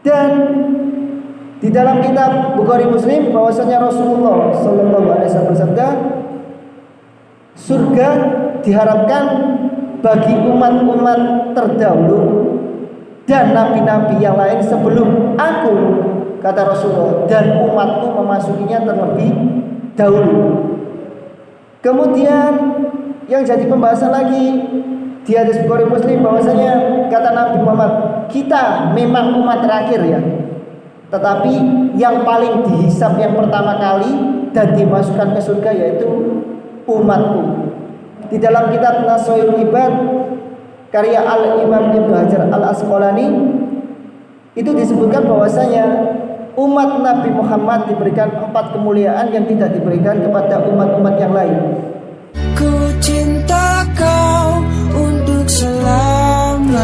Dan di dalam kitab Bukhari Muslim bahwasanya Rasulullah sallallahu alaihi wasallam bersabda, surga diharapkan bagi umat-umat terdahulu dan nabi-nabi yang lain sebelum aku, kata Rasulullah, dan umatku memasukinya terlebih dahulu. Kemudian yang jadi pembahasan lagi di hadis Bukhari Muslim bahwasanya kata Nabi Muhammad, kita memang umat terakhir ya, tetapi yang paling dihisab yang pertama kali dan dimasukkan ke surga yaitu umatku. Di dalam kitab Nasairul Ibad karya Al-Imam Ibnu Hajar Al-Asqalani itu disebutkan bahwasanya umat Nabi Muhammad diberikan 4 kemuliaan yang tidak diberikan kepada umat-umat yang lain. Ku cinta kau untuk selamanya.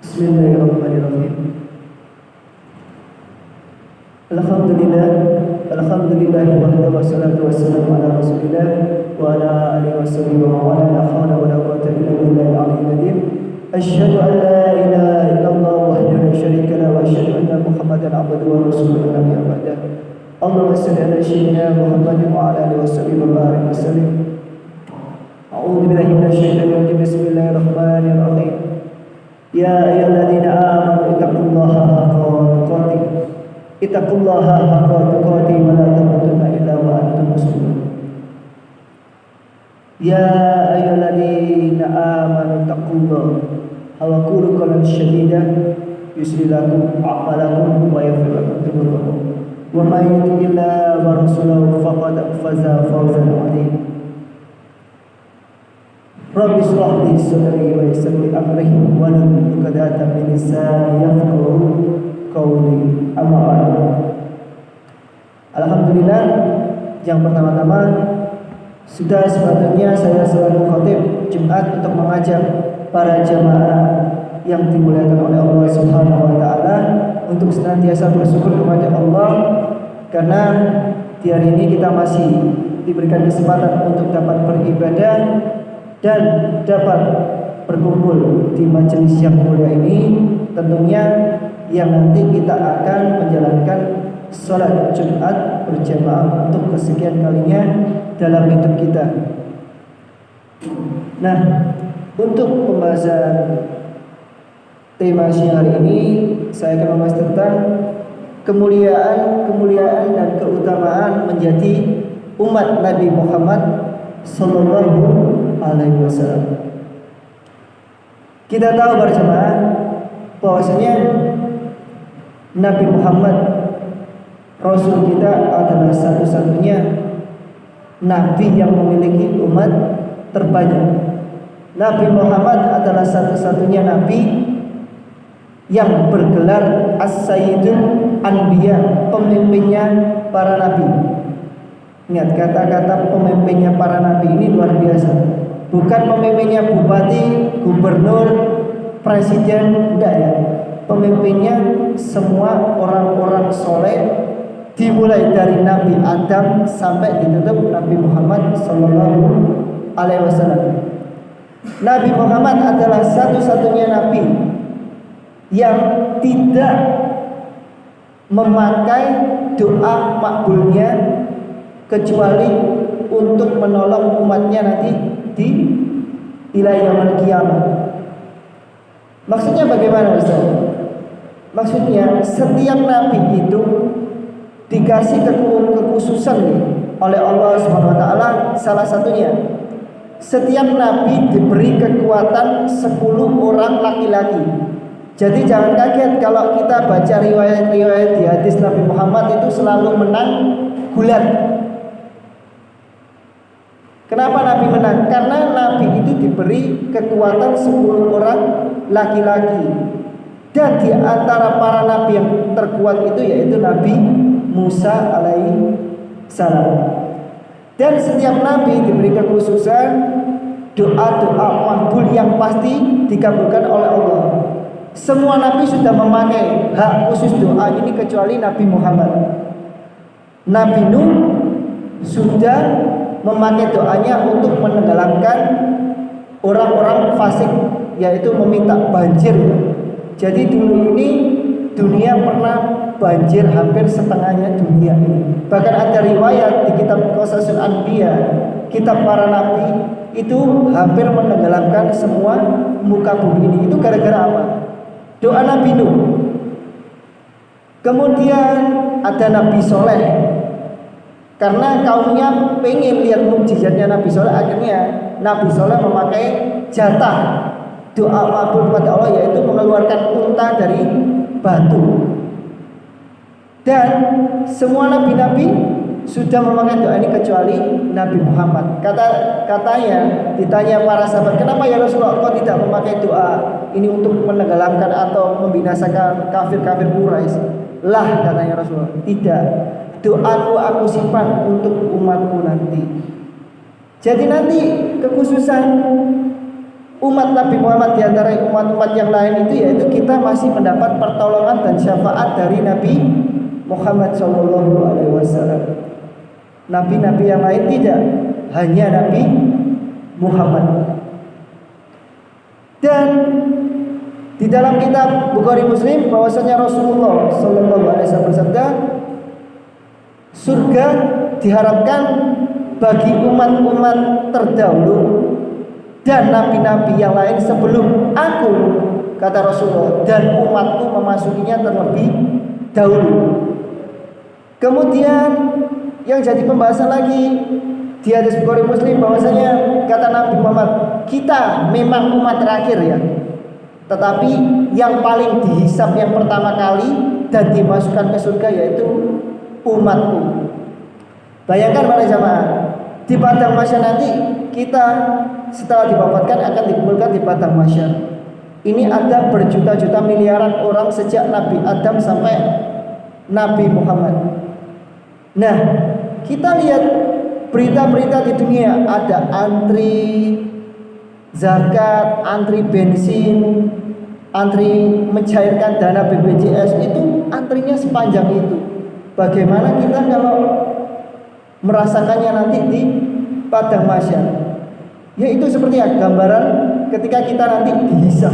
Bismillahirrahmanirrahim. Alhamdulillah wassalatu wassalamu ala Rasulillah wa ala alihi washabihi wa ala la hawla wa la quwwata illa billahil aliyyil azim. Asyhadu an la ilaha illallah wahdahu la syarika lahu wa asyhadu anna Muhammadan abduhu wa rasuluhu la nabiyya ba'dahu. Allahumma shalli ala sayyidina Muhammadin wa ala alihi washabihi wa barik wa sallim. A'udzu billahi minasyaitonir rajim. Bismillahirrahmanirrahim. Ya ayyuhalladzina amanu ittaqullaha haqqa tuqatih. Ittaqullaha haqqa tuqatih wa la tamutunna illa wa antum muslimun. Ya ayyuhalladzina amanu ittaqullaha wa qulu qawlan sadida yuslih lakum a'malakum wa yaghfir lakum dhunubakum wa may yuti'illaha wa rasulahu faqad faza fawzan 'azima. Rabbi shrah li sadri wa yassir li amri wahlul 'uqdatam min lisani yafqahu qawli. Amma ba'du. Alhamdulillah, yang pertama-tama sudah sepatutnya saya selaku khatib Jumat untuk mengajak para jamaah yang dimuliakan oleh Allah Subhanahu wa taala untuk senantiasa bersyukur kepada Allah karena di hari ini kita masih diberikan kesempatan untuk dapat beribadah dan dapat berkumpul di majelis yang mulia ini, tentunya yang nanti kita akan menjalankan sholat Jumat berjamaah untuk kesekian kalinya dalam hidup kita. Nah, untuk pembahasan tema siang hari ini saya akan membahas tentang kemuliaan dan keutamaan menjadi umat Nabi Muhammad sallallahu alaihi wasallam. Kita tahu bersama bahwasanya Nabi Muhammad Rasul kita adalah satu-satunya Nabi yang memiliki umat terbanyak. Nabi Muhammad adalah satu-satunya Nabi yang bergelar As-Sayyidul Anbiya, pemimpinnya para Nabi. Ingat, kata-kata pemimpinnya para Nabi ini luar biasa. Bukan pemimpinnya bupati, gubernur, presiden, enggak ya. Pemimpinnya semua orang-orang soleh, dimulai dari Nabi Adam sampai ditutup Nabi Muhammad sallallahu alaihi wasallam. Nabi Muhammad adalah satu-satunya nabi yang tidak memakai doa makbulnya kecuali untuk menolong umatnya nanti di ila yaumil qiyamah. Maksudnya bagaimana, Ustaz? Maksudnya setiap nabi itu dikasih kekhususan oleh Allah Subhanahu wa taala. Salah satunya, setiap nabi diberi kekuatan 10 orang laki-laki. Jadi jangan kaget kalau kita baca riwayat-riwayat di hadis Nabi Muhammad itu selalu menang gulat. Kenapa Nabi menang? Karena Nabi itu diberi kekuatan 10 orang laki-laki. Dan di antara para nabi yang terkuat itu yaitu Nabi Musa alaihi salam. Dan setiap nabi diberi kekhususan doa-doa makbul yang pasti dikabulkan oleh Allah. Semua nabi sudah memakai hak khusus doa ini kecuali Nabi Muhammad. Nabi Nuh sudah memakai doanya untuk menenggelamkan orang-orang fasik, yaitu meminta banjir Jadi dulu ini dunia pernah banjir hampir setengahnya dunia ini. Bahkan ada riwayat di kitab Qasasul Anbiya, kitab para nabi, itu hampir menenggelamkan semua muka bumi ini. Itu gara-gara apa? Doa Nabi Nuh. Kemudian ada Nabi Soleh. Karena kaumnya pengen lihat mukjizatnya Nabi Soleh, akhirnya Nabi Soleh memakai jatah doa makbul kepada Allah, yaitu mengeluarkan unta dari batu. Dan semua nabi-nabi sudah memakai doa ini kecuali Nabi Muhammad. Katanya ditanya para sahabat, kenapa ya Rasulullah kau tidak memakai doa ini untuk menenggelamkan atau membinasakan kafir-kafir Quraisy? Lah, katanya Rasulullah, tidak. Doaku aku simpan untuk umatku nanti. Jadi nanti kekhususan umat Nabi Muhammad di antara umat-umat yang lain itu, yaitu kita masih mendapat pertolongan dan syafaat dari Nabi Muhammad SAW. Nabi-nabi yang lain tidak, hanya Nabi Muhammad. Dan di dalam kitab Bukhari Muslim bahwasanya Rasulullah SAW bersabda, surga diharapkan bagi umat-umat terdahulu dan nabi-nabi yang lain sebelum aku, kata Rasulullah, dan umatku memasukinya terlebih dahulu. Kemudian yang jadi pembahasan lagi di hadis Bukhari Muslim bahwasanya kata Nabi Muhammad, kita memang umat terakhir ya, tetapi yang paling dihisab yang pertama kali dan dimasukkan ke surga yaitu umatku. Bayangkan para jamaah, di padang mahsyar nanti kita setelah diwafatkan akan dikumpulkan di padang mahsyar. Ini ada berjuta-juta miliaran orang sejak Nabi Adam sampai Nabi Muhammad. Nah, kita lihat berita-berita di dunia, ada antri zakat, antri bensin, antri mencairkan dana BPJS, itu antrinya sepanjang itu. Bagaimana kita kalau merasakannya nanti di padang mahsyar? Yaitu seperti gambaran ketika kita nanti dihisab.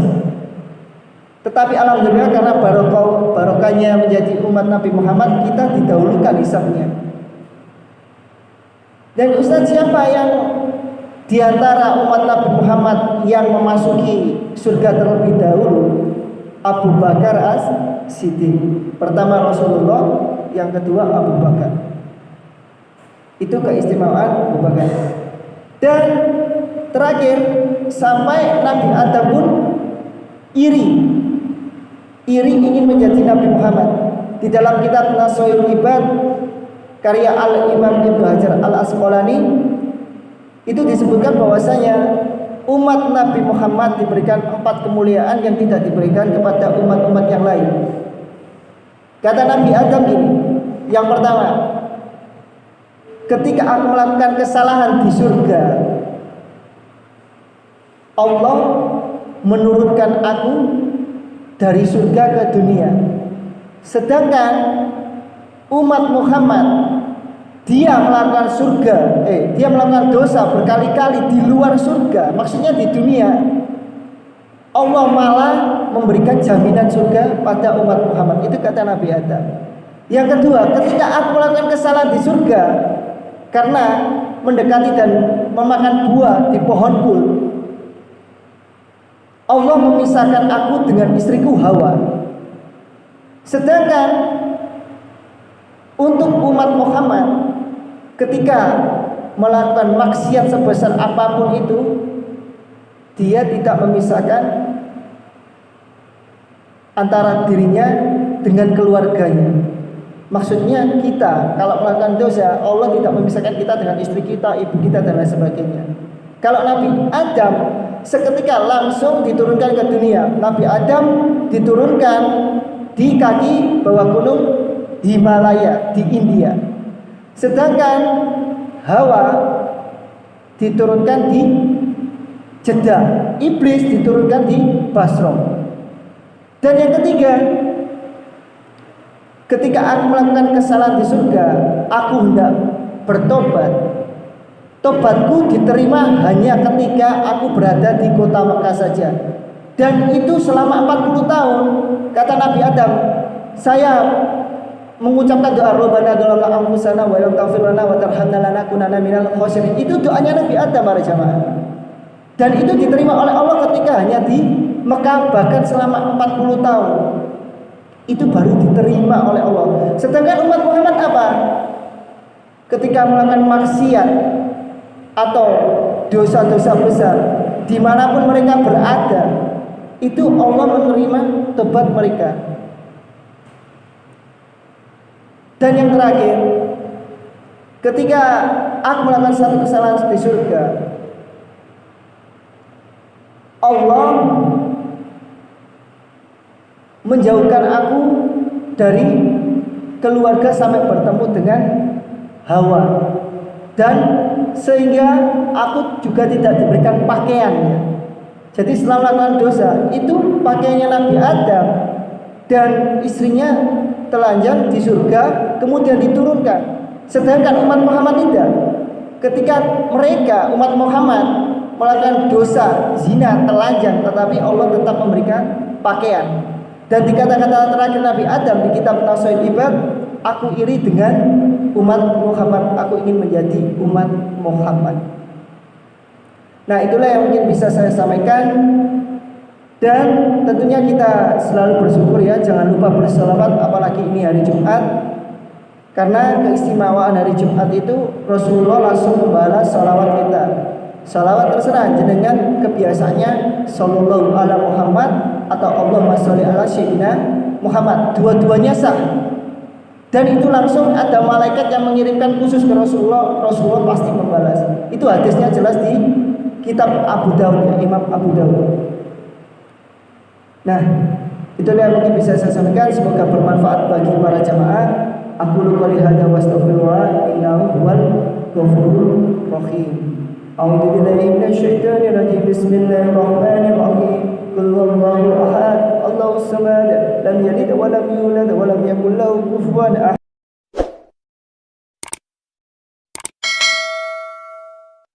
Tetapi alhamdulillah karena barokahnya menjadi umat Nabi Muhammad, kita didahulukan hisabnya. Dan Ustaz, siapa yang diantara umat Nabi Muhammad yang memasuki surga terlebih dahulu? Abu Bakar As-Siddiq. Pertama Rasulullah, yang kedua Abu Bakar. Itu keistimewaan Abu Bakar. Dan terakhir sampai Nabi Adam pun iri ingin menjadi Nabi Muhammad. Di dalam kitab Nasoirul Ibad karya Al-Imam Ibnu Hajar Al-Asqalani itu disebutkan bahwasanya umat Nabi Muhammad diberikan 4 kemuliaan yang tidak diberikan kepada umat-umat yang lain. Kata Nabi Adam ini, yang pertama, ketika aku melakukan kesalahan di surga, Allah menurunkan aku dari surga ke dunia. Sedangkan umat Muhammad, dia melakukan dia melakukan dosa berkali-kali di luar surga, maksudnya di dunia. Allah malah memberikan jaminan surga pada umat Muhammad. Itu kata Nabi Adam. Yang kedua, ketika aku melakukan kesalahan di surga karena mendekati dan memakan buah di pohon kul, Allah memisahkan aku dengan istriku Hawa. Sedangkan untuk umat Muhammad, ketika melakukan maksiat sebesar apapun itu, dia tidak memisahkan antara dirinya dengan keluarganya. Maksudnya kita kalau melakukan dosa, Allah tidak memisahkan kita dengan istri kita, ibu kita, dan lain sebagainya. Kalau Nabi Adam seketika langsung diturunkan ke dunia. Nabi Adam diturunkan di kaki bawah gunung Himalaya di India. Sedangkan Hawa diturunkan di Jeddah, iblis diturunkan di Basra. Dan yang ketiga, ketika aku melakukan kesalahan di surga, aku hendak bertobat. Tobatku diterima hanya ketika aku berada di kota Mekah saja. Dan itu selama 40 tahun. Kata Nabi Adam, saya mengucapkan doa Rabbana dzalamna anfusana wa lam taghfir lana wa tarhamna lanakunanna minal khasirin. Itu doanya Nabi Adam para jamaah. Dan itu diterima oleh Allah ketika hanya di Mekah, bahkan selama 40 tahun. Itu baru diterima oleh Allah. Sedangkan umat Muhammad apa? Ketika melakukan maksiat atau dosa-dosa besar, dimanapun mereka berada, itu Allah menerima tobat mereka. Dan yang terakhir, ketika aku melakukan satu kesalahan di surga, Allah menjauhkan aku dari keluarga sampai bertemu dengan Hawa, dan sehingga aku juga tidak diberikan pakaiannya. Jadi setelah melakukan dosa itu, pakaiannya Nabi Adam dan istrinya telanjang di surga kemudian diturunkan. Sedangkan umat Muhammad tidak. Ketika mereka umat Muhammad melakukan dosa zina, telanjang, tetapi Allah tetap memberikan pakaian. Dan di kata-kata terakhir Nabi Adam di kitab Nasihat Ibad, aku iri dengan umat Muhammad, aku ingin menjadi umat Muhammad. Nah, itulah yang mungkin bisa saya sampaikan. Dan tentunya kita selalu bersyukur ya, jangan lupa berselawat, apalagi ini hari Jumat. Karena keistimewaan hari Jumat itu Rasulullah langsung membalas salawat kita. Salawat terserah jenengan kebiasaannya sallallahu ala Muhammad atau Allahumma sholli ala sayyidina Muhammad. Dua-duanya sah. Dan itu langsung ada malaikat yang mengirimkan khusus ke Rasulullah. Rasulullah pasti membalas. Itu hadisnya jelas di kitab Abu Dawud ya, Imam Abu Dawud. Nah, itulah yang mungkin bisa saya sampaikan. Semoga bermanfaat bagi para jamaah. Aku qouli hadza wa astaghfirullah innahu huwal ghafurur rahim. A'udzu billahi minasyaitonir rajim. Bismillahirrahmanirrahim. Qul huwallahu ahad, Allahus samad, lam yalid wa lam yulad wa lam yakul lahu kufuwan ahad.